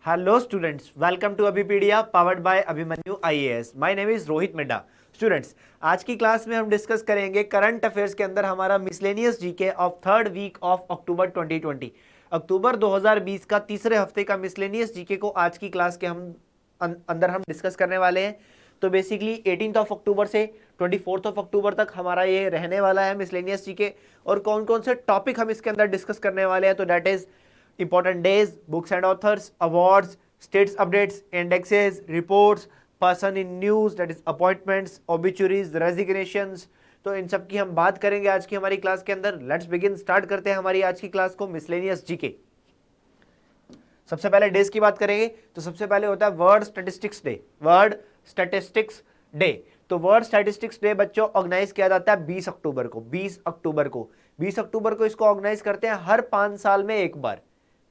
Hello students, welcome to Abhipedia powered by Abhimanyu IAS. My name is Rohit Medda. Students, आज की class में हम discuss करेंगे current affairs के अंदर हमारा miscellaneous GK of third week of October 2020। अक्टूबर 2020 का तीसरे हफ्ते का मिसलेनियस जीके को आज की क्लास के अंदर हम डिस्कस करने वाले हैं। तो बेसिकली 18 ऑफ अक्टूबर से 24 ऑफ अक्टूबर तक हमारा ये रहने वाला है मिसलेनियस जीके। और कौन कौन से टॉपिक हम इसके अंदर डिस्कस करने वाले हैं, तो that is important days, books and authors, awards, states updates, indexes, reports, person in news, that is appointments, obituaries, resignations। तो इन सब की हम बात करेंगे आज की हमारी क्लास के अंदर। लेट्स बिगिन, स्टार्ट करते हैं हमारी आज की क्लास को मिसलेनियस जीके। सबसे पहले डेज की बात करेंगे तो सबसे पहले होता है world statistics day. World statistics day, तो वर्ल्ड स्टैटिस्टिक्स डे बच्चों ऑर्गेनाइज किया जाता है 20 अक्टूबर को। 20 अक्टूबर को 20 अक्टूबर को इसको ऑर्गेनाइज करते हैं हर 5 साल में एक बार।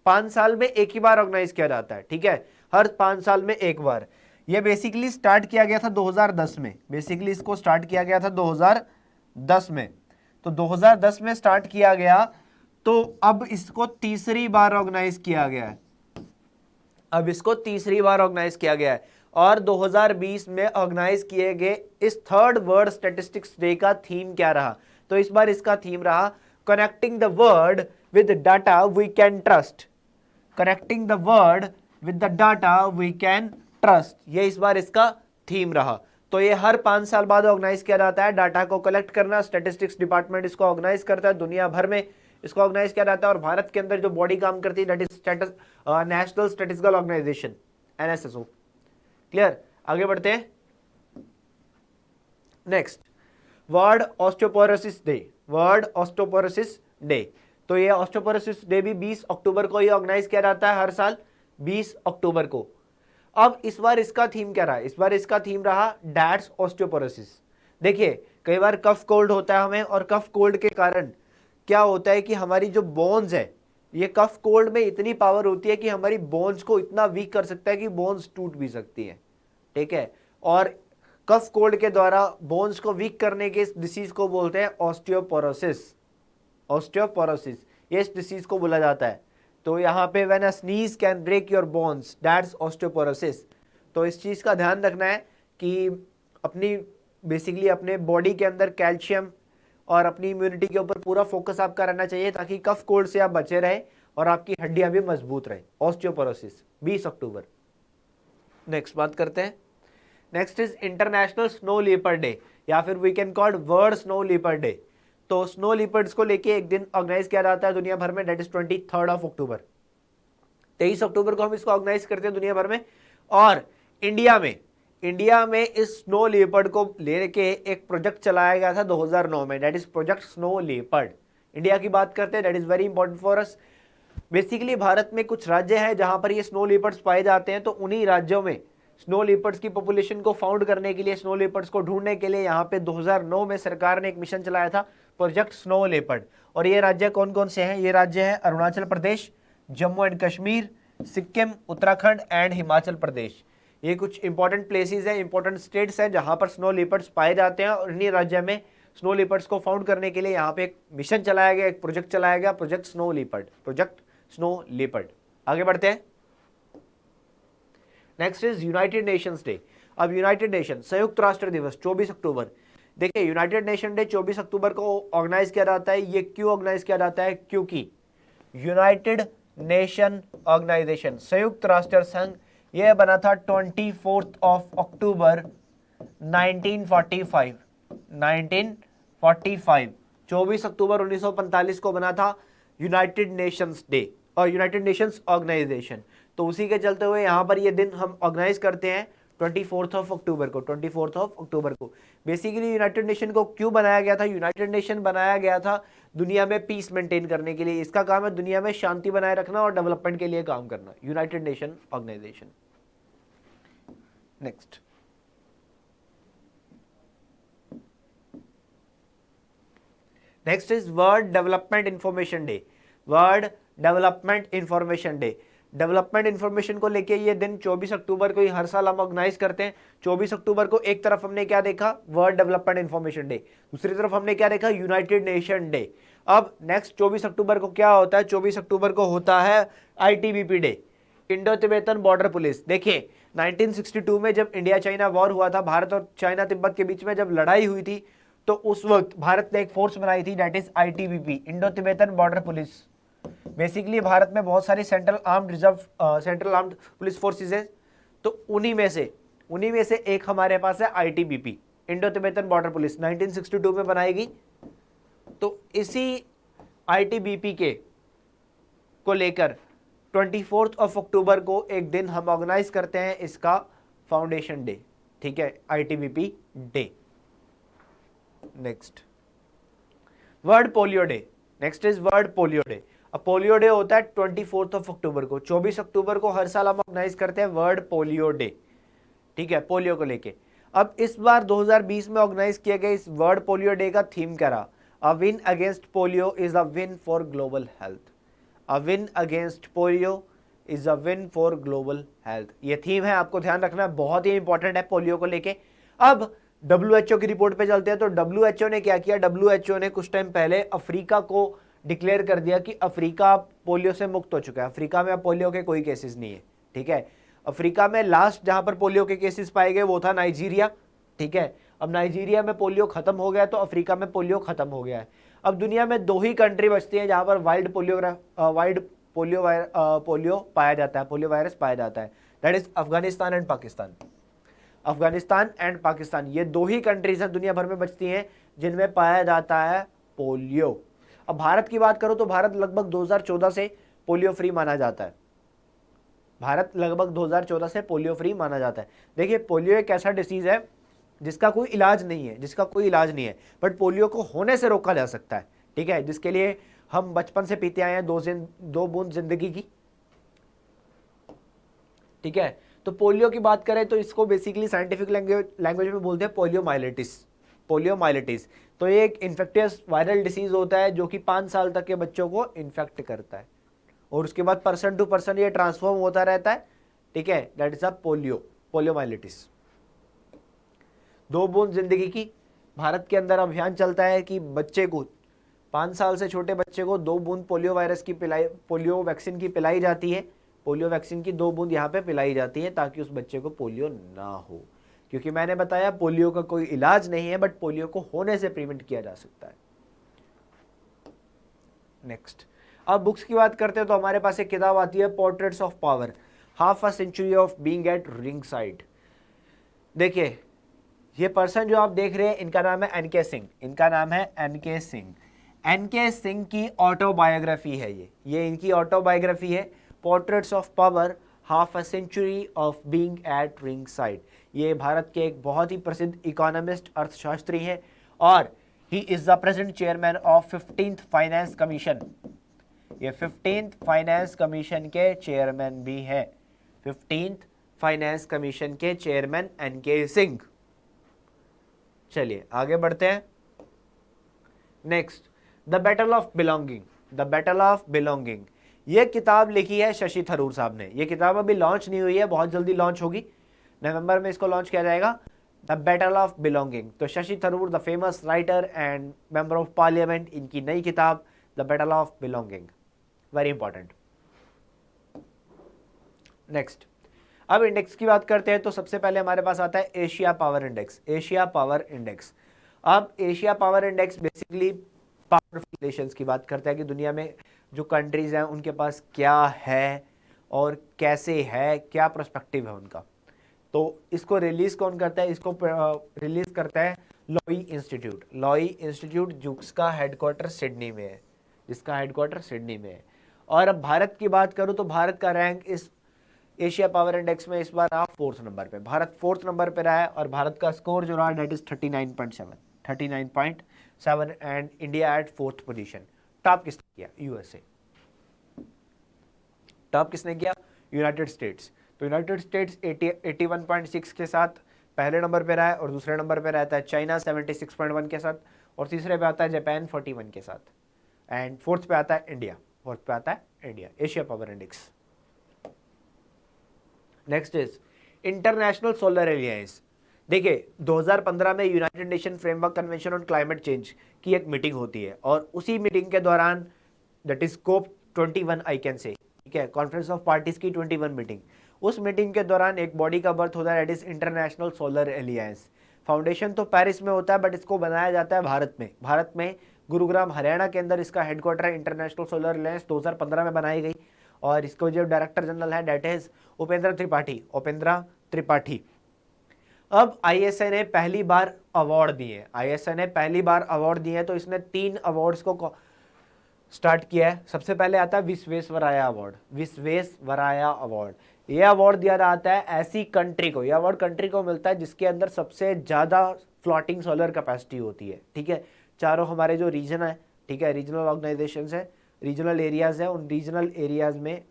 5 साल में एक ही बार ऑर्गेनाइज किया जाता है, ठीक है, हर 5 साल में एक बार। ये बेसिकली स्टार्ट किया गया था 2010 में। बेसिकली इसको स्टार्ट किया गया था 2010 में। तो 2010 में स्टार्ट किया गया, तो अब इसको तीसरी बार ऑर्गेनाइज किया गया है। अब इसको तीसरी बार ऑर्गेनाइज किया गया है और 2020 में ऑर्गेनाइज किए गए इस थर्ड वर्ल्ड स्टैटिस्टिक्स डे का थीम क्या रहा, तो इस बार इसका थीम रहा connecting the world with data we can trust. Connecting the world with the data we can trust, ये इस बार इसका थीम रहा। तो ये हर 5 साल बाद ऑर्गेनाइज किया जाता है। डाटा को कलेक्ट करना, स्टैटिस्टिक्स डिपार्टमेंट इसको ऑर्गेनाइज करता है, दुनिया भर में इसको ऑर्गेनाइज किया जाता है। और भारत के अंदर जो बॉडी काम करती है that is national statistical organisation, NSSO। Clear, आगे बढ़ते हैं। Next, world osteoporosis day. World osteoporosis day, तो ये ऑस्टियोपोरोसिस डे भी 20 अक्टूबर को ही ऑर्गेनाइज किया जाता है हर साल 20 अक्टूबर को। अब इस बार इसका थीम क्या रहा, इस बार इसका थीम रहा डैड्स ऑस्टियोपोरोसिस। देखिए, कई बार कफ कोल्ड होता है हमें, और कफ कोल्ड के कारण क्या होता है कि हमारी जो बोन्स है, ये कफ कोल्ड में इतनी पावर होती है कि हमारी बोन्स को इतना वीक कर सकता है कि बोन्स टूट भी सकती है, ठीक है। और कफ कोल्ड के द्वारा बोन्स को वीक करने के इस डिसीज को बोलते हैं ऑस्टियोपोरोसिस। ऑस्टियोपोरोसिस, ये इस डिसीज को बोला जाता है। तो यहाँ पे when a sneeze can break your bones, that's osteoporosis. तो इस चीज़ का ध्यान रखना है कि अपनी बेसिकली अपने बॉडी के अंदर कैल्शियम और अपनी इम्यूनिटी के ऊपर पूरा फोकस आपका रहना चाहिए, ताकि कफ कोल्ड से आप बचे रहे और आपकी हड्डियां भी मजबूत रहे। ऑस्टियोपोरोसिस 20 अक्टूबर। नेक्स्ट बात करते हैं। Next is international snow leopard day, या फिर we can called world snow leopard day. तो स्नो लीपर्ड्स को लेके एक दिन ऑर्गेनाइज किया जाता है दुनिया भर में, दैट इज 23 ऑफ अक्टूबर। 23 अक्टूबर को हम इसको ऑर्गेनाइज करते हैं दुनिया भर में। और इंडिया में इस स्नो लीपर्ड को लेके एक प्रोजेक्ट चलाया गया था 2009 में, that is project snow leopard. India की बात करते हैं, that is very important for us. Basically Bharat में कुछ राज्य हैं जहां पर ये स्नो लीपर्ड्स पाए जाते हैं, तो उन्हीं राज्यों में स्नो लीपर्ड्स की पॉपुलेशन को फाउंड करने के लिए, स्नो लीपर्ड्स को ढूंढने के लिए यहाँ पे 2009 में सरकार ने एक मिशन चलाया था, प्रोजेक्ट स्नो लेपर्ड। और ये राज्य कौन कौन से हैं, ये राज्य हैं अरुणाचल प्रदेश, जम्मू एंड कश्मीर, सिक्किम, उत्तराखंड एंड हिमाचल प्रदेश। ये कुछ इंपॉर्टेंट प्लेसेस हैं, इंपॉर्टेंट स्टेट्स हैं जहां पर स्नो लेपर्ड्स पाए जाते हैं। और इन्हीं राज्य में स्नो लेपर्ड्स को फाउंड करने के लिए यहाँ पे एक मिशन चलाया गया, एक प्रोजेक्ट चलाया गया, project snow leopard. Project snow leopard. आगे बढ़ते हैं। Next is United Nations day. अब यूनाइटेड नेशन, संयुक्त राष्ट्र दिवस 24 अक्टूबर। देखिए, यूनाइटेड नेशन डे 24 अक्टूबर को ऑर्गेनाइज किया जाता है। ये क्यों ऑर्गेनाइज किया जाता है, क्योंकि यूनाइटेड नेशन ऑर्गेनाइजेशन, संयुक्त राष्ट्र संघ, यह बना था 24 ऑफ अक्टूबर 1945। 1945, 24 अक्टूबर 1945 को बना था यूनाइटेड नेशंस डे और यूनाइटेड नेशंस ऑर्गेनाइजेशन। तो उसी के चलते हुए यहाँ पर ये दिन हम ऑर्गेनाइज करते हैं 24 ऑफ अक्टूबर को। 24 ऑफ अक्टूबर को बेसिकली यूनाइटेड नेशन को क्यों बनाया गया था, यूनाइटेड नेशन बनाया गया था दुनिया में पीस मेंटेन करने के लिए। इसका काम है दुनिया में शांति बनाए रखना और डेवलपमेंट के लिए काम करना, United Nation organisation. Next, next is world development information day. World development information day, development information को लेके ये दिन 24 अक्टूबर को ही हर साल हम ऑर्गेनाइज करते हैं। 24 अक्टूबर को एक तरफ हमने क्या देखा, वर्ल्ड डेवलपमेंट इंफॉर्मेशन डे, दूसरी तरफ हमने क्या देखा, यूनाइटेड नेशन डे। अब नेक्स्ट 24 अक्टूबर को क्या होता है, 24 अक्टूबर को होता है ITBP day. Indo Tibetan border police. देखिए 1962 में जब इंडिया चाइना वॉर हुआ था, भारत और चाइना तिब्बत के बीच में जब लड़ाई हुई थी, तो उस वक्त भारत ने एक फोर्स बनाई थी, that is ITBP, Indo Tibetan border police. Basically Bharat में बहुत सारी सेंट्रल आर्म्ड पुलिस फोर्सेज है, तो उन्हीं में से एक हमारे पास है ITBP, Indo Tibetan border police, 1962 में बनाई गई। तो इसी आईटीबीपी के को लेकर 24 अक्टूबर को एक दिन हम ऑर्गेनाइज करते हैं इसका फाउंडेशन डे, ठीक है, ITBP day. Next world polio day, next is world polio day. अब पोलियो डे होता है 24 अक्टूबर को, 24 अक्टूबर को हर साल हम ऑर्गेनाइज करते हैं वर्ल्ड पोलियो डे, ठीक है, पोलियो को लेके। अब इस बार 2020 में ऑर्गेनाइज किया गया इस वर्ल्ड पोलियो डे का थीम क्या रहा? A win against polio is a win for global health. A win against polio is a win for global health, ये थीम है, आपको ध्यान रखना, बहुत ही इंपॉर्टेंट है पोलियो को लेके। अब WHO की रिपोर्ट पे चलते हैं, तो WHO ने क्या किया? WHO ने कुछ टाइम पहले अफ्रीका को डिक्लेयर कर दिया कि अफ्रीका पोलियो से मुक्त हो चुका है, अफ्रीका में अब पोलियो के कोई केसेस नहीं है, ठीक है। अफ्रीका में लास्ट जहां पर पोलियो के केसेस पाए गए वो था नाइजीरिया, ठीक है। अब नाइजीरिया में पोलियो खत्म हो गया, तो अफ्रीका में पोलियो खत्म हो गया है। अब दुनिया में 2 ही कंट्री बचती है जहां पर वाइल्ड पोलियो पाया जाता है, पोलियो वायरस पाया जाता है, that is Afghanistan and Pakistan. Afghanistan and Pakistan, ये 2 ही कंट्रीज हैं दुनिया भर में बचती हैं जिनमें पाया जाता है पोलियो। अब भारत की बात करो तो भारत लगभग 2014 से पोलियो फ्री माना जाता है, भारत लगभग 2014 से पोलियो फ्री माना जाता है। देखिए पोलियो एक ऐसा डिसीज है जिसका कोई इलाज नहीं है, बट पोलियो को होने से रोका जा सकता है, ठीक है, जिसके लिए हम बचपन से पीते आए हैं 2 बूंद जिंदगी की, ठीक है। तो पोलियो की बात करें तो इसको बेसिकली साइंटिफिक लैंग्वेज में बोलते हैं पोलियोमाइलिटिस। तो ये एक इन्फेक्टियस वायरल डिसीज होता है जो कि 5 साल तक के बच्चों को इन्फेक्ट करता है, और उसके बाद पर्सन टू पर्सन ये ट्रांसफॉर्म होता रहता है, ठीक है, दैट इज अ पोलियोमाइलिटिस। 2 बूंद जिंदगी की, भारत के अंदर अभियान चलता है कि बच्चे को 5 साल से छोटे बच्चे को 2 बूंद पोलियो वैक्सीन की पिलाई जाती है, पोलियो वैक्सीन की 2 बूंद यहाँ पे पिलाई जाती है ताकि उस बच्चे को पोलियो ना हो, क्योंकि मैंने बताया पोलियो का कोई इलाज नहीं है, बट पोलियो को होने से प्रिवेंट किया जा सकता है। नेक्स्ट, अब बुक्स की बात करते हैं तो हमारे पास एक किताब आती है portraits of power, half a century of being at ring side. देखिए ये पर्सन जो आप देख रहे हैं इनका नाम है एनके सिंह, एनके सिंह की ऑटोबायोग्राफी है ये इनकी ऑटोबायोग्राफी है, portraits of power, half a century of being at ring side. ये भारत के एक बहुत ही प्रसिद्ध इकोनॉमिस्ट, अर्थशास्त्री हैं, और he is the present chairman of 15th finance commission. ये 15th फाइनेंस कमीशन के चेयरमैन भी हैं, 15th फाइनेंस कमीशन के चेयरमैन एनके सिंह। चलिए आगे बढ़ते हैं। Next, the battle of belonging, ये किताब लिखी है शशि थरूर साहब ने। ये किताब अभी लॉन्च नहीं हुई है, बहुत जल्दी लॉन्च होगी, नवंबर में इसको लॉन्च किया जाएगा, द बैटल ऑफ बिलोंगिंग। तो Shashi Tharoor the famous writer and member of parliament, इनकी नई किताब the battle of belonging, very important. Next, अब इंडेक्स की बात करते हैं तो सबसे पहले हमारे पास आता है एशिया पावर इंडेक्स। अब Asia power index basically power relations की बात करता है कि दुनिया में जो कंट्रीज हैं उनके पास क्या है और कैसे है, क्या पर्सपेक्टिव है उनका। तो इसको रिलीज कौन करता है? इसको रिलीज करता है लॉई इंस्टीट्यूट, जिसका हेडक्वार्टर सिडनी में है, और अब भारत की बात करूं तो भारत का रैंक इस एशिया पावर इंडेक्स में इस बार रहा 4th नंबर पे। भारत 4th नंबर पे रहा है, और भारत का स्कोर जो रहा that is 39.7 and India at 4th position. Top किसने किया? यूएसए। टॉप किसने किया? United States. तो यूनाइटेड स्टेट्स 81.6 के साथ पहले नंबर पे रहा है, और दूसरे नंबर पे रहता है चाइना 76.1 के साथ, और तीसरे पे आता है जापान 41 के साथ, एंड 4th पे आता है India, Asia power index. Next is international solar alliance. देखिए 2015 में United Nation framework convention on climate change की एक मीटिंग होती है, और उसी मीटिंग के दौरान that is COP21 I can say, ठीक है, कॉन्फ्रेंस ऑफ पार्टीज की 21 मीटिंग। उस मीटिंग के दौरान एक बॉडी का बर्थ होता है, that is international solar aliens. Foundation तो पेरिस में होता है, बट इसको बनाया जाता है भारत में गुरुग्राम हरियाणा के अंदर इसका हेडक्वार्टर है। इंटरनेशनल सोलर एलियंस 2015 में बनाई गई और इसको जो डायरेक्टर जनरल है दैट इज उपेंद्र त्रिपाठी। अब आईएसए ने पहली बार अवार्ड दिए, तो इसने 3 अवार्ड्स को स्टार्ट किया है। सबसे पहले आता है विश्वेश्वराया अवार्ड। ये अवार्ड दिया जाता है ऐसी कंट्री को, ये अवार्ड कंट्री को मिलता है जिसके अंदर सबसे ज्यादा फ्लोटिंग सोलर कैपेसिटी होती है। ठीक है, चारों हमारे जो रीजन है, ठीक है, रीजनल ऑर्गेनाइजेशंस है, रीजनल एरियाज है, उन रीजनल एरियाज में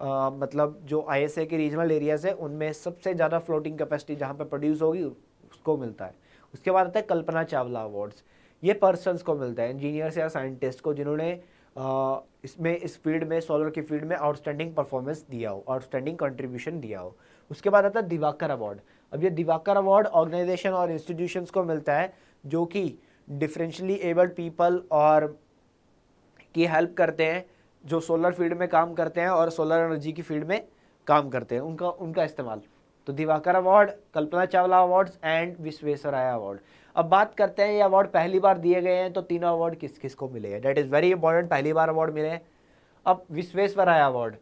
मतलब जो आईएसए के रीजनल एरियाज है उनमें सबसे ज़्यादा फ्लोटिंग कैपेसिटी जहाँ पे प्रोड्यूस होगी उसको मिलता है। उसके बाद आता है कल्पना चावला अवार्ड्स। ये पर्सन्स को मिलता है, इंजीनियर्स या साइंटिस्ट को, जिन्होंने इस फील्ड में, सोलर की फील्ड में आउटस्टैंडिंग परफॉर्मेंस दिया हो, आउटस्टैंडिंग कंट्रीब्यूशन दिया हो। उसके बाद आता है दिवाकर अवार्ड। अब ये दिवाकर अवार्ड ऑर्गेनाइजेशन और इंस्टीट्यूशंस को मिलता है जो कि डिफरेंशियली एबल्ड पीपल और की हेल्प करते हैं, जो सोलर फील्ड में काम करते हैं और सोलर एनर्जी की फील्ड में काम करते हैं, उनका इस्तेमाल। तो Diwakar award, Kalpana Chawla awards and Visvesvaraya award. अब बात करते हैं ये अवार्ड पहली बार दिए गए हैं तो तीनों अवार्ड किस किस को मिले हैं, दैट इज वेरी इंपॉर्टेंट, पहली बार अवार्ड मिले हैं। अब विश्वेश्वराया अवार्ड,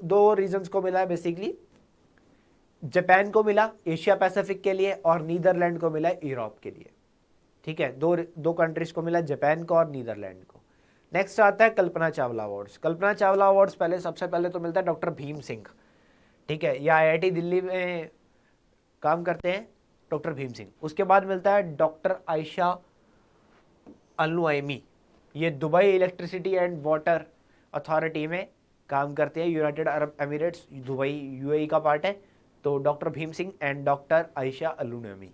दो रीजंस को मिला है बेसिकली। जापान को मिला एशिया पैसिफिक के लिए और नीदरलैंड को मिला यूरोप के लिए। ठीक है, दो कंट्रीज को मिला, जापान को और नीदरलैंड को। नेक्स्ट आता है कल्पना चावला अवार्ड्स। कल्पना चावला अवार्ड्स सबसे पहले तो मिलता है डॉक्टर भीम सिंह। ठीक है, ये आईआईटी दिल्ली में काम करते हैं डॉक्टर भीम सिंह। उसके बाद मिलता है डॉक्टर आयशा अल-नुआइमी, ये Dubai electricity and water authority में काम करते हैं, United Arab Emirates, Dubai UAE का पार्ट है। तो doctor Bhim Singh and doctor Aisha Al Nuaimi.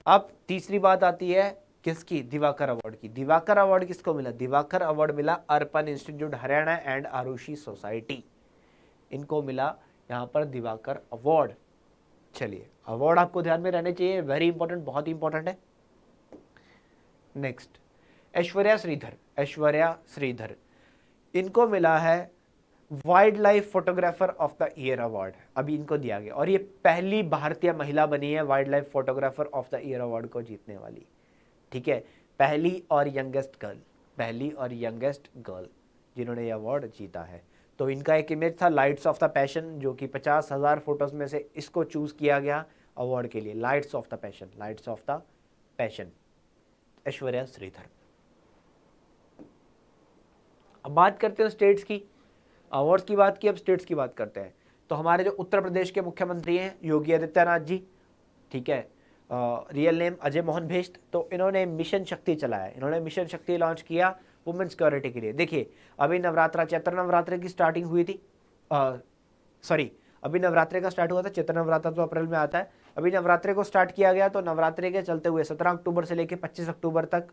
अब तीसरी बात आती है किसकी, दिवाकर अवार्ड की। दिवाकर अवार्ड किसको मिला, दिवाकर अवार्ड मिला Arpan institute Haryana and Arushi society, इनको मिला यहाँ पर दिवाकर अवार्ड। चलिए, अवार्ड आपको ध्यान में रहने चाहिए, वेरी इंपॉर्टेंट, बहुत इंपॉर्टेंट है। नेक्स्ट ऐश्वर्या श्रीधर, इनको मिला है wild life photographer of the year award, अभी इनको दिया गया, और ये पहली भारतीय महिला बनी है wild life photographer of the year award को जीतने वाली। ठीक है, पहली और यंगेस्ट गर्ल जिन्होंने ये अवार्ड जीता है। तो इनका एक इमेज था लाइट्स ऑफ द पैशन, जो कि 50,000 फोटोज में से इसको चूज किया गया अवार्ड के लिए, lights of the passion, Aishwarya Sridhar. अब बात करते हैं स्टेट्स की, अवार्ड्स की बात की, अब स्टेट्स की बात करते हैं। तो हमारे जो उत्तर प्रदेश के मुख्यमंत्री हैं योगी आदित्यनाथ जी, ठीक है, real name Ajay Mohan waste, तो इन्होंने मिशन शक्ति चलाया, इन्होंने मिशन शक्ति लॉन्च किया वुमेन सिक्योरिटी के लिए। देखिए, अभी नवरात्रा, चैत्र नवरात्रे की स्टार्टिंग हुई थी, अभी नवरात्रे का स्टार्ट हुआ था, चैत्र नवरात्र तो अप्रैल में आता है, अभी नवरात्रे को स्टार्ट किया गया। तो नवरात्रे के चलते हुए 17 अक्टूबर से लेकर 25 अक्टूबर तक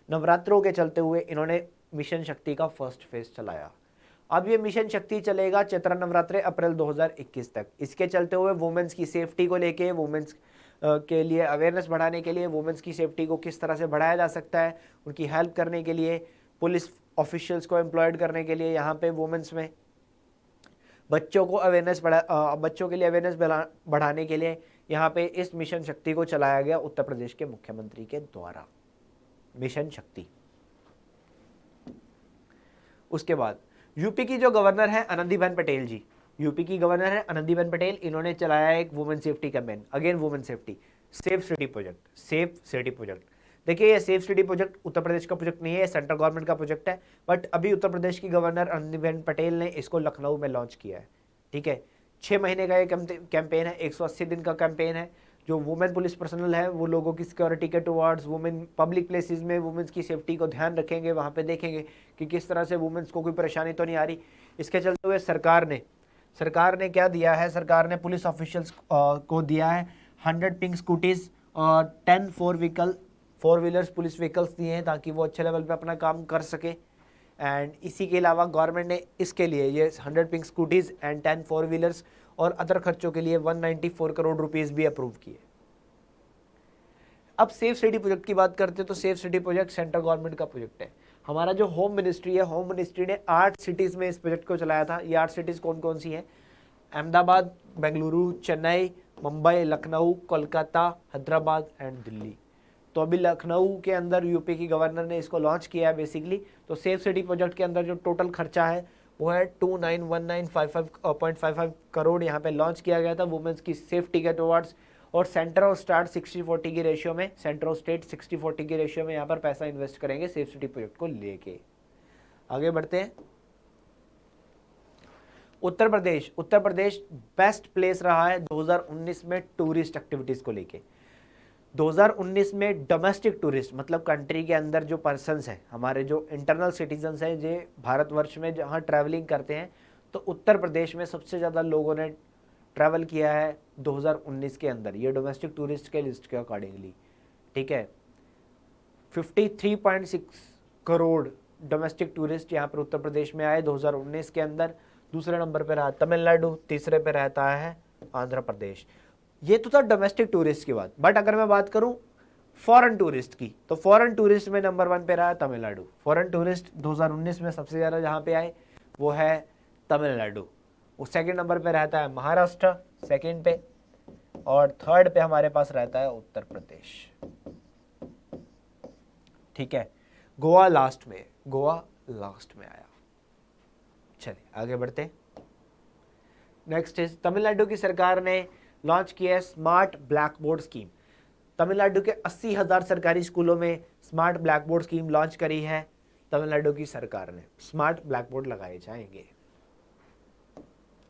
नवरात्रों के चलते हुए इन्होंने मिशन शक्ति का फर्स्ट फेज चलाया। अब ये मिशन शक्ति चलेगा चैत्र नवरात्रे अप्रैल 2021 तक। इसके चलते हुए वुमेन्स की सेफ्टी को लेके, वुमेन्स के लिए अवेयरनेस बढ़ाने के लिए, वुमेन्स की सेफ्टी को किस तरह से बढ़ाया जा सकता है, उनकी हेल्प करने के लिए, पुलिस ऑफिशियल्स को एम्प्लॉयड करने के लिए, यहाँ पे वुमेन्स में बच्चों के लिए अवेयरनेस बढ़ाने के लिए यहाँ पे इस मिशन शक्ति को चलाया गया उत्तर प्रदेश के मुख्यमंत्री के द्वारा, मिशन शक्ति। उसके बाद यूपी की जो गवर्नर है आनंदीबेन पटेल जी, यूपी की गवर्नर है आनंदीबेन पटेल, इन्होंने चलाया एक women safety campaign, again women safety, safe city project. देखिए, ये safe city project Uttar Pradesh का प्रोजेक्ट नहीं है, सेंट्रल गवर्नमेंट का प्रोजेक्ट है, बट अभी उत्तर प्रदेश की गवर्नर आनंदीबेन पटेल ने इसको लखनऊ में लॉन्च किया है। ठीक है, 6 महीने का ये कैंपेन है, 180 दिन का कैंपेन है। जो वुमेन पुलिस पर्सनल है वो लोगों की सिक्योरिटी के टुवर्ड्स, वुमेन पब्लिक प्लेसेस में वुमेन्स की सेफ्टी को ध्यान रखेंगे, वहाँ पे देखेंगे कि किस तरह से वुमेन्स को कोई परेशानी तो नहीं आ रही। इसके चलते हुए सरकार ने क्या दिया है, सरकार ने पुलिस ऑफिशियल्स को दिया है 100 पिंक स्कूटीज और 10 फोर व्हीलर्स पुलिस व्हीकल्स दिए हैं, ताकि वो अच्छे लेवल पे अपना काम कर सके। एंड इसी के अलावा गवर्नमेंट ने इसके लिए ये 100 pink scooties and 10 four wheelers और अदर खर्चों के लिए 194 करोड़ रुपीस भी अप्रूव किए। अब सेफ सिटी प्रोजेक्ट की बात करते हैं तो safe city project central government का प्रोजेक्ट है। हमारा जो होम मिनिस्ट्री है, होम मिनिस्ट्री ने 8 सिटीज़ में इस प्रोजेक्ट को चलाया था। ये 8 सिटीज़ कौन कौन सी हैं? अहमदाबाद, बेंगलुरु, चेन्नई, मुंबई, लखनऊ, कोलकाता, हैदराबाद एंड दिल्ली। तो अभी लखनऊ के अंदर यूपी की गवर्नर ने इसको लॉन्च किया है बेसिकली। तो सेफ सिटी प्रोजेक्ट के अंदर जो टोटल खर्चा है वो है 291955.55 करोड़ यहाँ पे लॉन्च किया गया था वुमेन्स की सेफ्टी के टुवर्ड्स। और सेंटर और स्टार्ट 60-40 की रेशियो में, सेंटर और स्टेट 60-40 की रेशियो में यहाँ पर पैसा इन्वेस्ट करेंगे सेफ सिटी प्रोजेक्ट को लेके। आगे बढ़ते हैं। उत्तर प्रदेश, उत्तर प्रदेश बेस्ट प्लेस रहा है 2019 में टूरिस्ट एक्टिविटीज को लेके। 2019 में डोमेस्टिक टूरिस्ट मतलब कंट्री के अंदर जो पर्सन्स हैं, हमारे जो इंटरनल सिटीजन्स हैं, जो भारतवर्ष में जहाँ ट्रैवलिंग करते हैं, तो उत्तर प्रदेश में सबसे ज़्यादा लोगों ने ट्रैवल किया है 2019 के अंदर, ये डोमेस्टिक टूरिस्ट के लिस्ट के अकॉर्डिंगली। ठीक है, 53.6 करोड़ डोमेस्टिक टूरिस्ट यहाँ पर उत्तर प्रदेश में आए 2019 के अंदर। दूसरे नंबर पर रहा तमिलनाडु, तीसरे पे रहता है आंध्र प्रदेश। ये तो था डोमेस्टिक टूरिस्ट की बात। बट अगर मैं बात करूं फॉरेन टूरिस्ट की, तो फॉरेन टूरिस्ट में नंबर 1 पे रहा है तमिलनाडु। फॉरेन टूरिस्ट 2019 में सबसे ज़्यादा जहाँ पे आए वो है तमिलनाडु। उस सेकंड नंबर पे रहता है महाराष्ट्र सेकंड पे, और थर्ड पे हमारे पास रहता है उत्तर प्रदेश। ठीक है, गोवा लास्ट में, गोवा लास्ट में आया। चलिए आगे बढ़ते। नेक्स्ट इज तमिलनाडु की सरकार ने लॉन्च किया है smart black board scheme. Tamil Nadu के 80,000 सरकारी स्कूलों में smart black board scheme launch करी है तमिलनाडु की सरकार ने। स्मार्ट ब्लैक बोर्ड लगाए जाएंगे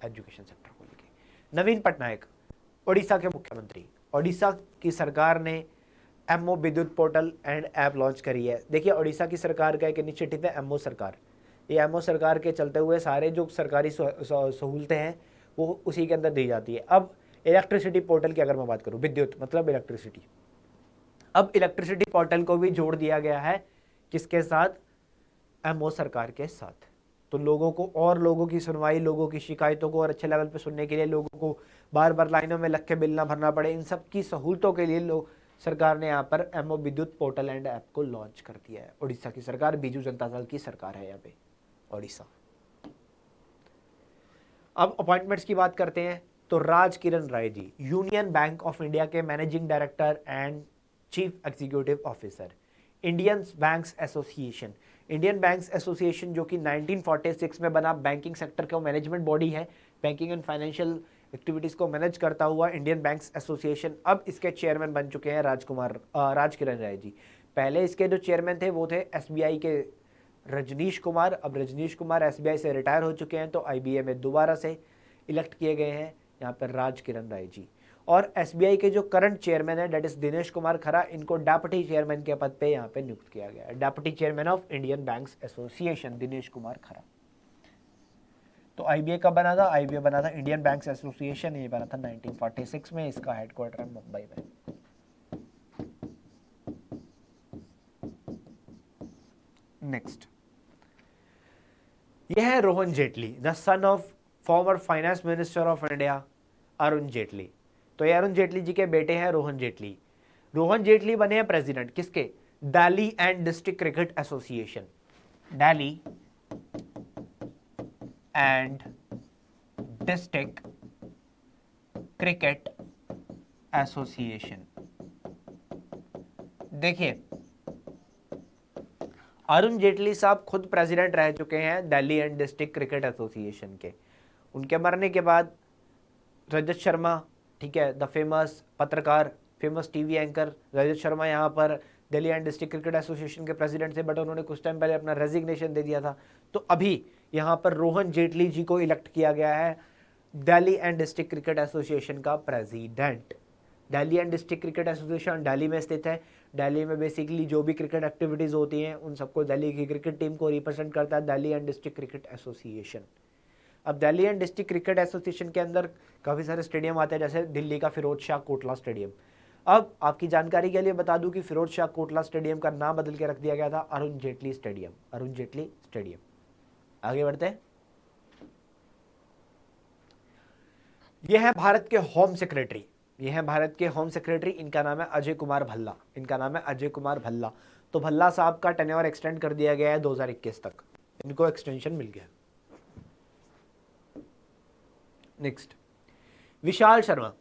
एजुकेशन सेक्टर को लेके। नवीन पटनायक ओडिशा के मुख्यमंत्री, ओडिशा की सरकार ने एमओ विद्युत पोर्टल एंड ऐप लॉन्च करी है। देखिए ओडिशा की सरकार का एक इनिशिएटिव है एमओ सरकार। ये एमओ सरकार के चलते हुए सारे जो सरकारी सहूलतें हैं वो उसी के अंदर दी जाती है। अब इलेक्ट्रिसिटी पोर्टल की अगर मैं बात करूं, विद्युत मतलब इलेक्ट्रिसिटी, अब इलेक्ट्रिसिटी पोर्टल को भी जोड़ दिया गया है किसके साथ? एमओ सरकार के साथ। तो लोगों को और लोगों की सुनवाई, लोगों की शिकायतों को और अच्छे लेवल पे सुनने के लिए, लोगों को बार बार लाइनों में लग के बिल ना भरना पड़े, इन सब की सहूलतों के लिए लोग सरकार ने यहाँ पर एमओ विद्युत पोर्टल एंड ऐप को लॉन्च कर दिया है। उड़ीसा की सरकार, बीजू जनता दल की सरकार है यहाँ पे ओडिशा। अब अपॉइंटमेंट्स की बात करते हैं तो राज किरण Rai ji union bank of India के managing director and chief executive officer. Indian banks association, Indian banks association जो कि 1946 में बना बैंकिंग सेक्टर का मैनेजमेंट बॉडी है, बैंकिंग एंड फाइनेंशियल एक्टिविटीज को मैनेज करता हुआ इंडियन बैंक्स एसोसिएशन। अब इसके चेयरमैन बन चुके हैं राज किरण राय जी। पहले इसके जो चेयरमैन थे वो थे एसबीआई के रजनीश कुमार। अब रजनीश कुमार एसबीआई से रिटायर हो चुके हैं, तो आईबीए में दोबारा से इलेक्ट किए गए हैं यहाँ पर राज किरण राय जी। और एसबीआई के जो करंट चेयरमैन है डेट इज दिनेश कुमार खरा, इनको डेप्यूटी चेयरमैन के पद पे यहाँ पे नियुक्त किया गया है। Deputy chairman of Indian banks association Dinesh Kumar खरा। तो आईबीए कब बना था? आईबीए बना था, इंडियन बैंक्स एसोसिएशन ये बना था 1946 में। इसका हेडक्वार्टर है मुंबई में। नेक्स्ट, यह है Rohan Jaitley, the son of former finance minister of India Arun Jaitley. तो ये अरुण जेटली जी के बेटे हैं रोहन जेटली। रोहन जेटली बने हैं प्रेसिडेंट किसके? Delhi and district cricket association, Delhi and district cricket association. देखिए अरुण जेटली साहब खुद प्रेसिडेंट रह चुके हैं Delhi and district cricket association के। उनके मरने के बाद रजत शर्मा, ठीक है, द फेमस पत्रकार, famous TV anchor Rajat Sharma यहाँ पर Delhi and district cricket association के प्रेसिडेंट थे, बट उन्होंने कुछ टाइम पहले अपना रेजिग्नेशन दे दिया था। तो अभी यहाँ पर रोहन जेटली जी को इलेक्ट किया गया है Delhi and district cricket association का president. Delhi and district cricket association Delhi में स्थित है। दिल्ली में बेसिकली जो भी क्रिकेट एक्टिविटीज़ होती हैं उन सबको, दिल्ली की क्रिकेट टीम को रिप्रेजेंट करता है Delhi and district cricket association. अब Delhi and district cricket association के अंदर काफ़ी सारे स्टेडियम आते हैं, जैसे दिल्ली का फिरोज शाह कोटला स्टेडियम। अब आपकी जानकारी के लिए बता दूं कि फिरोज शाह कोटला स्टेडियम का नाम बदल के रख दिया गया था अरुण जेटली स्टेडियम, अरुण जेटली स्टेडियम। आगे बढ़ते हैं। यह है भारत के होम सेक्रेटरी, यह है भारत के होम सेक्रेटरी, इनका नाम है अजय कुमार भल्ला, इनका नाम है अजय कुमार भल्ला। तो भल्ला साहब का टेन्योर एक्सटेंड कर दिया गया है 2021 तक, इनको एक्सटेंशन मिल गया। नेक्स्ट, विशाल शर्मा।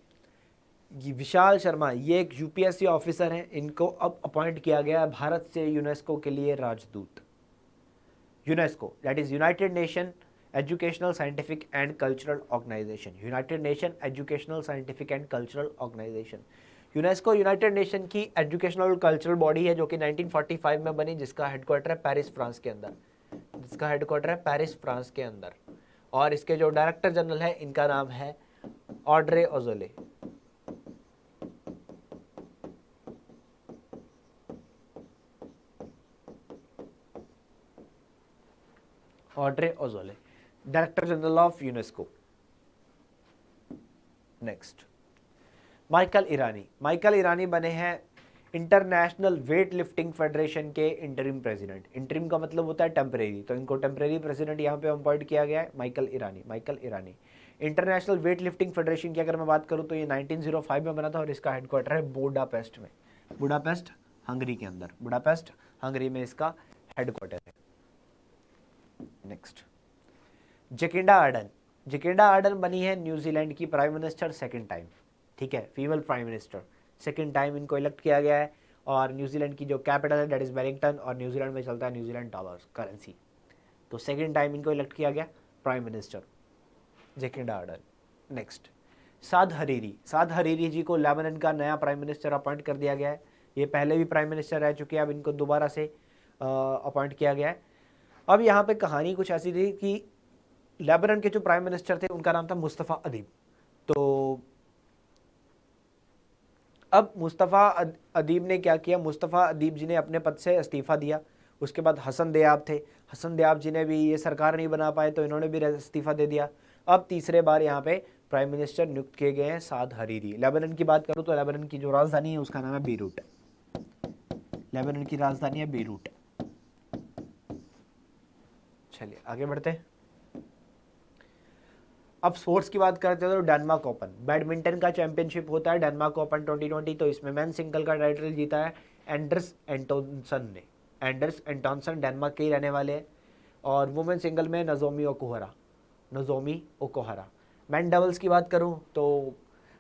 विशाल शर्मा ये एक यूपीएससी ऑफिसर हैं, इनको अब अपॉइंट किया गया है भारत से यूनेस्को के लिए राजदूत। UNESCO that is United Nation educational scientific and cultural organisation, United Nation educational scientific and cultural organisation. UNESCO United Nation की एजुकेशनल और कल्चरल बॉडी है जो कि 1945 में बनी, जिसका हेडक्वार्टर है पेरिस फ्रांस के अंदर, जिसका हेडक्वार्टर है पेरिस फ्रांस के अंदर। और इसके जो डायरेक्टर जनरल है इनका नाम है Audrey Azoulay. Audrey Azoulay, director general of UNESCO. Next, Michael Irani. Michael Irani बने हैं इंटरनेशनल वेट लिफ्टिंग फेडरेशन के इंटरिम प्रेसिडेंट। इंटरिम का मतलब होता है टेम्परेरी, तो इनको टेम्परेरी प्रेसिडेंट यहाँ पे अपॉइंट किया गया है, माइकल ईरानी। माइकल ईरानी इंटरनेशनल वेट लिफ्टिंग फेडरेशन की अगर मैं बात करूँ तो ये 1905 में बना था और इसका हेडक्वार्टर है बुडापेस्ट में, बुडापेस्ट हंगरी के अंदर, बुडापेस्ट हंगरी में इसका हेडक्वार्टर है। Next, Jacinda Ardern. Jacinda Ardern बनी है न्यूजीलैंड की प्राइम मिनिस्टर सेकंड टाइम, ठीक है, female prime minister, second time इनको इलेक्ट किया गया है। और न्यूजीलैंड की जो कैपिटल है दैट इज वेलिंगटन, और न्यूजीलैंड में चलता है न्यूजीलैंड डॉलर करेंसी, तो सेकंड टाइम इनको इलेक्ट किया गया प्राइम मिनिस्टर जकिंडा आर्डन। नेक्स्ट, साद हरीरी। साद हरीरी जी को लेबनान का नया प्राइम मिनिस्टर अपॉइंट कर दिया गया है, ये पहले भी प्राइम मिनिस्टर रह चुके हैं, अब इनको दोबारा से अपॉइंट किया गया है। अब यहाँ पे कहानी कुछ ऐसी थी कि लेबनान के जो प्राइम मिनिस्टर थे उनका नाम था मुस्तफ़ा अदीब, तो अब मुस्तफ़ा अदीब ने क्या किया, मुस्तफ़ा अदीब जी ने अपने पद से इस्तीफ़ा दिया। उसके बाद हसन दियाब थे, हसन दियाब जी ने भी ये सरकार नहीं बना पाए तो इन्होंने भी इस्तीफ़ा दे दिया। अब तीसरे बार यहाँ पे प्राइम मिनिस्टर नियुक्त किए गए हैं साद हरीरी। लेबनान की बात करूँ तो लेबनान की जो राजधानी है उसका नाम है बेरूट, लेबनान की राजधानी है बेरूट। चलिए आगे बढ़ते हैं। अब स्पोर्ट्स की बात करते हैं तो डेनमार्क ओपन, बैडमिंटन का चैंपियनशिप होता है डेनमार्क ओपन 2020, तो इसमें मेन सिंगल का टाइटल जीता है एंडर्स एंटोनसन ने। एंडर्स एंटोनसन डेनमार्क के ही रहने वाले हैं। और वुमेन सिंगल में नजोमी ओकुहरा। मैन डबल्स की बात करूं तो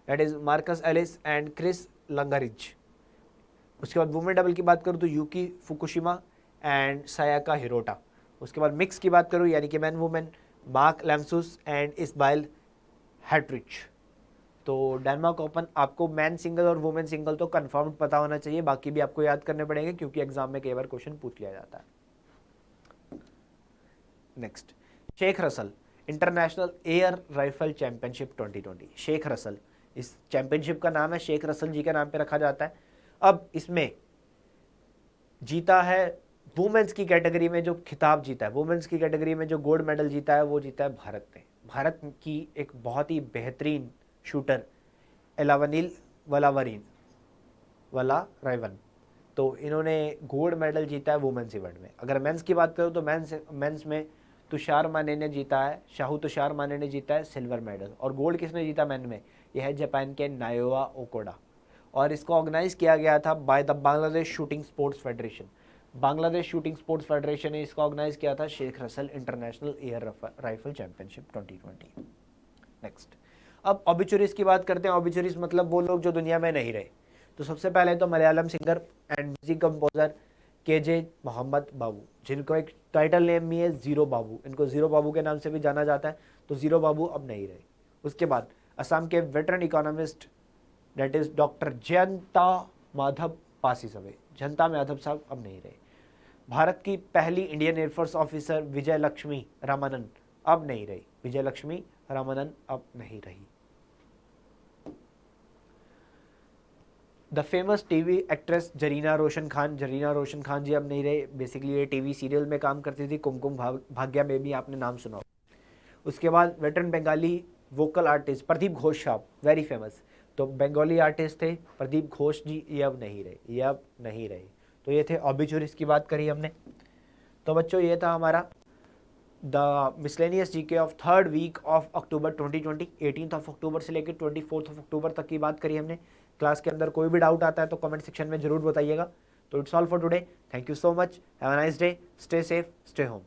that is Marcus Ellis and Chris Langridge. उसके बाद वुमेन डबल की बात करूं तो Yuki Fukushima and Sayaka Hirota. उसके बाद मिक्स की बात करूं यानी कि man women, Marc Lamsfuss and Isabel Hartrich. तो डेनमार्क ओपन आपको मैन सिंगल और वुमेन सिंगल तो कंफर्म पता होना चाहिए, बाकी भी आपको याद करने पड़ेंगे क्योंकि एग्जाम में कई बार क्वेश्चन पूछ लिया जाता है। Next, Sheikh Russel international air rifle championship 2020। Sheikh Russel, इस चैंपियनशिप का नाम है शेख रसल जी के नाम पे रखा जाता है। अब इसमें जीता है वुमेन्स की कैटेगरी में जो खिताब जीता है, वुमेन्स की कैटेगरी में जो गोल्ड मेडल जीता है वो जीता है भारत ने। भारत की एक बहुत ही बेहतरीन शूटर एलावनील वलारायवन, तो इन्होंने गोल्ड मेडल जीता है वुमेन्स इवेंट में। अगर मेंस की बात करूँ तो मेंस में तुषार माने ने जीता है, शाहू तुषार माने ने जीता है सिल्वर मेडल। और गोल्ड किसने जीता मैन में, यह है जापान के नायोआ ओकोडा। और इसको ऑर्गेनाइज किया गया था by the Bangladesh shooting sports federation. Bangladesh shooting sports federation ने इसको ऑर्गेनाइज किया था, Sheikh Russel international air rifle championship 2020। Next, अब ऑबिचुरीज की बात करते हैं। ऑबिचुरीज मतलब वो लोग जो दुनिया में नहीं रहे। तो सबसे पहले तो Malayalam singer and music composer KJ Mohammed Babu, जिनको एक टाइटल नेम भी है जीरो बाबू, इनको जीरो बाबू के नाम से भी जाना जाता है, तो जीरो बाबू अब नहीं रहे। उसके बाद असम के veteran economist that is doctor Jayanta Madhav पासीसवे, जनता माधव साहब अब नहीं रहे। भारत की पहली Indian Air Force officer Vijay Lakshmi Ramanan अब नहीं रही, विजय लक्ष्मी रामानन अब नहीं रही। The famous TV actress Zarina Roshan Khan ji अब नहीं रहे। बेसिकली ये टीवी सीरियल में काम करती थी, कुमकुम भाग्या में भी आपने नाम सुना। उसके बाद veteran Bengali vocal artist Pradeep Ghosh साहब, वेरी फेमस, तो बंगाली आर्टिस्ट थे प्रदीप घोष जी, ये अब नहीं रहे। तो ये थे ऑबिचुरीज की बात करी हमने। तो बच्चों ये था हमारा the miscellaneous GK of third week of October 2020, 18 अक्टूबर से लेकर 24 अक्टूबर तक की बात करी हमने। क्लास के अंदर कोई भी डाउट आता है तो कमेंट सेक्शन में जरूर बताइएगा। तो it's all for today, thank you so much, have a nice day, stay safe, stay home.